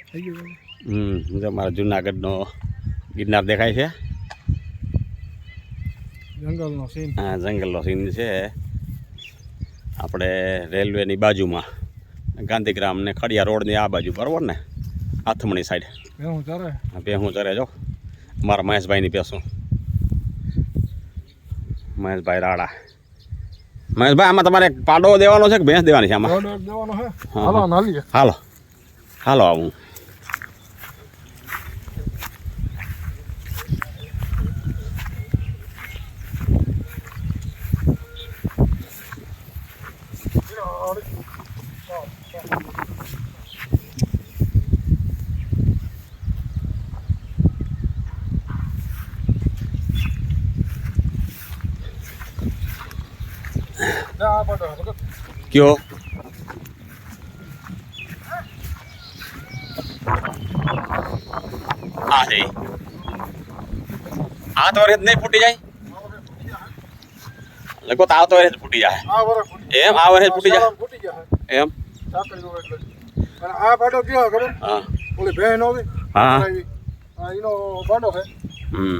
મારા જુનાગઢનો ગિરનાર દેખાય છે. જંગલનો સીન. હા, જંગલનો સીન છે. આપણે રેલવેની બાજુમાં ગાંધીગ્રામ ને ખડિયા રોડની આ બાજુ બરાબર ને, આથમણી સાઈડ ભેહું ચરે જો મારા મહેશભાઈની ભેંસું. મહેશભાઈ રાડા. મહેશભાઈ, આમાં તમારે પાડો દેવાનો છે કે ભેંસ દેવાની છે? આમાં હાલો હાલો આવું. કયો આ છે આ તો રેત નહીં ફૂટી જાય લગો તો આવતો વર્ષે ફૂટી જાય એમ? આ વર્ષે ફૂટી જાય એમ? આ પાડો કયો ખબર? હા, ઓલી બહેન હોવી. હા, એનો પાડો છે.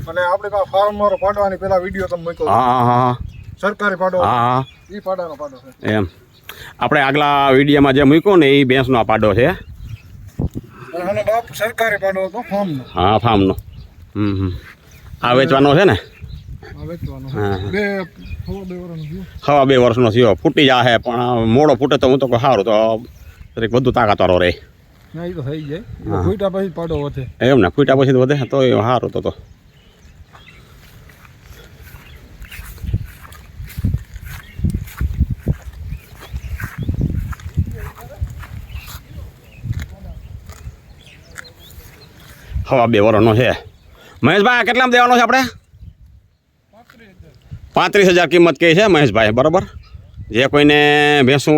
અને આપણે પાસે ફાર્મ મારો પાડવાની પેલા વિડીયો તમે મૂક્યો. હા હા, સરકારી પાડો. હા, એ પાડાનો પાડો છે એમ. આપણે આગલા વિડીયોમાં જે મૂક્યો ને એ ભેંસનો પાડો છે. અને બાપ સરકારી પાડો હતો ફાર્મનો. હા, ફાર્મનો. આ વેચવાનો છે ને? વેચવાનો. હા, 2 વર્ષનો. હવા 2 વર્ષનો થયો. ફૂટી જાય પણ મોડો ફૂટે તો હું તો સારું તો વધુ તાકાતવાળો રહે. ના, એ તો થઈ જાય. ફૂટા પછી પાડો વધે. એમ ને, ફૂટા પછી તો વધે તો એ સારું તો. હવા 2 વર્ષનો છે. મહેશભાઈ, કેટલામાં દેવાનો છે આપણે? 35,000 કિંમત કહે છે મહેશભાઈ. બરાબર. જે કોઈને ભેંસું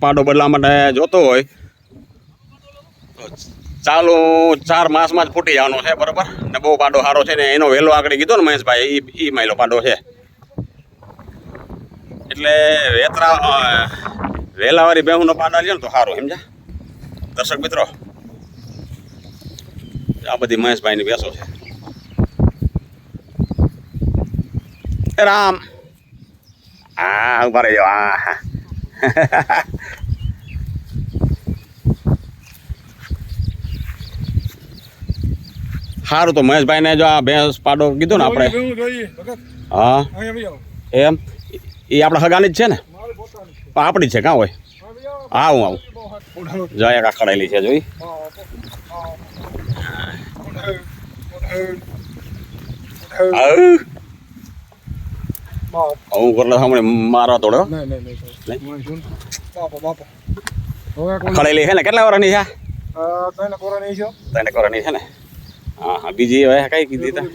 પાડો બદલાવા માટે જોતો હોય ચાલુ 4 માસમાં જ ફૂટી જવાનો છે. બરાબર. ને બહુ પાડો સારો છે ને એનો વહેલો આગળ કીધો ને મહેશભાઈ, એ માયલો પાડો છે. એટલે વહેલાવાળી ભેંસુનો પાડા લ્યો ને તો સારું, સમજ્યા દર્શક મિત્રો? આ બધી મહેશભાઈની ભેંસો છે. રામ હા, ઉભા રહી જાઓ. હા, સારું તો મહેશભાઈને જો આ ભેંસ પાડો કીધો ને આપણે. હા, એમ? એ આપણા હગાની જ છે ને? આપણી જ છે કાં હોય? હા, હું આવું. જય કા ખડાયેલી છે જોઈ. હું કરલો સામે મારવા તોડ્યો. ખડેલી છે ને? કેટલા વર્ષની છે? 3 વર્ષની છે ને? હા હા. બીજી હવે કઈ કીધી તા?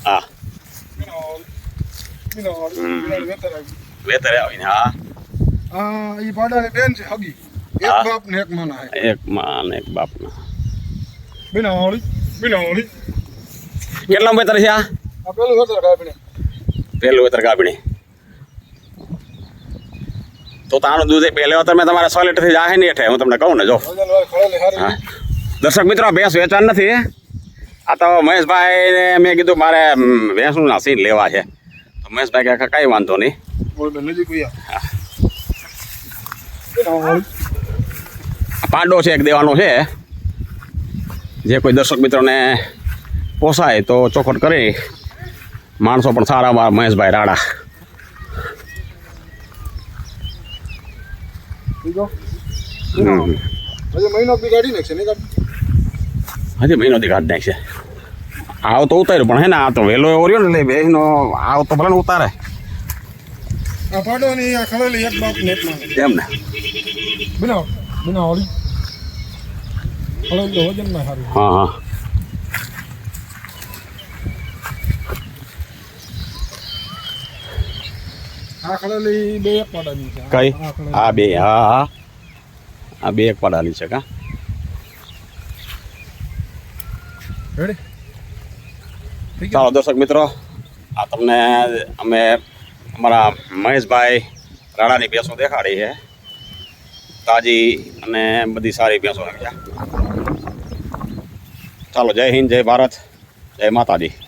હા, વેતરે આવીને. હા, એ પાડાની બેન છે હગી. એક બાપ ને એક માના છે. એક માં ને એક બાપ ના. બિનાવળી. કેટલા વેતર છે આ? પેલું વેતર ગાભણી. પહેલું વેતર ગાભણી. તો તાનું દૂધ પહેલે વેતર મેં તમારે 100 લીટર જાય ને હેઠે. હું તમને કહું ને જો. હા, દર્શક મિત્રો, ભેંસ વેચાણ નથી. આ તો મહેશભાઈને મેં કીધું મારે ભેંસનું ના સીન લેવા છે. તો મહેશભાઈ કે કાંઈ વાંધો નહીં. પાડો છે એક દેવાનો છે. જે કોઈ દર્શક મિત્રોને પોસાય તો ચોખવટ કરી. માણસો પણ સારા મહેશભાઈ રાડા. હજી મહિનોથી કાઢી નાખશે. આવ તો ઉતાર્યું પણ હે ને, આ તો વહેલો એવો રહ્યો ને એટલે બેનો આવ તો ભલે ઉતારે. એમ ને? હા હા. આ ખડેલી 2 એક પાડાની છે. કઈ? આ 2. હા હા. આ બે એક પાડાની છે કા રેડી ઠીક છે ચાલો દર્શક મિત્રો આ તમને અમે અમારા મહેશભાઈ રાણાની ભેંસો દેખાડી છે તાજી અને બધી સારી ભેંસો છે ચાલો જય હિન્દ જય ભારત જય માતાજી